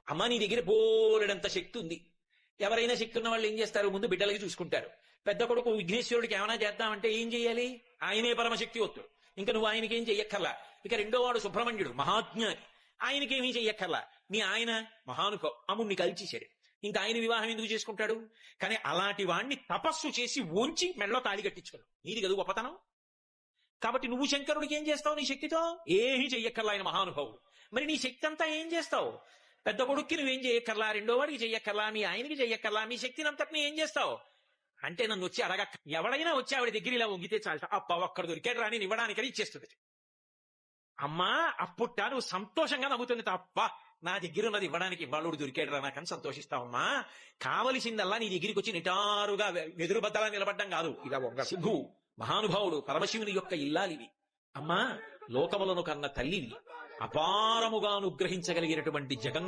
అమ్మ నీ దగ్గర బోలెడంత శక్తి ఉంది. ఎవరైనా శక్తి ఉన్న వాళ్ళు ఏం చేస్తారు, ముందు బిడ్డలకి చూసుకుంటారు. పెద్ద కొడుకు విఘ్నేశ్వరుడికి ఏమైనా చేద్దామంటే ఏం చెయ్యాలి, ఆయనే పరమశక్తివంతుడు, ఇంకా నువ్వు ఆయనకేం చెయ్యక్కర్లా. ఇక రెండో వాడు సుబ్రహ్మణ్యుడు మహాజ్ఞాని, ఆయనకేమీ చెయ్యక్కర్లా. మీ ఆయన మహానుభావు, అమ్ముడిని కలిచేశాడు, ఇంకా ఆయన వివాహం ఎందుకు చేసుకుంటాడు. కానీ అలాంటి వాణ్ణి తపస్సు చేసి ఉంచి మెడలో తాళి కట్టించుకున్నావు, నీది కదా గొప్పతనం. కాబట్టి నువ్వు శంకరుడికి ఏం చేస్తావు నీ శక్తితో, ఏమీ చెయ్యక్కర్లా, ఆయన మహానుభావుడు. మరి నీ శక్తి అంతా ఏం చేస్తావు, పెద్ద కొడుక్కి నువ్వేం చెయ్యక్కర్లా, రెండో వాడికి చెయ్యక్కర్లా, మీ ఆయనకి చెయ్యక్కర్లా, మీ శక్తిని అంతటిని ఏం చేస్తావు అంటే నన్ను వచ్చి అడగక్క. ఎవడైనా వచ్చి ఆవిడ దగ్గర ఇలా వంగితే చాలట, అప్ప ఒక్కడ దొరికాడు రాని ఇవ్వడానికని ఇచ్చేస్తుంది. అమ్మా అప్పుట నువ్వు సంతోషంగా నవ్వుతుంది తప్ప, నా దగ్గర ఉన్నది ఇవ్వడానికి ఇవాళుడు దొరికాడు రా నాకని సంతోషిస్తావమ్మా. కావలసిందల్లా నీ దగ్గరికి వచ్చి నిటారుగా వెదురు బద్దలా నిలబడ్డం కాదు. ఇలా వంగ సిద్ధు మహానుభావుడు పరమశివుని యొక్క ఇల్లాలివి. అమ్మా లోకములను కన్న తల్లివి, అపారముగా అనుగ్రహించగలిగినటువంటి జగన్మ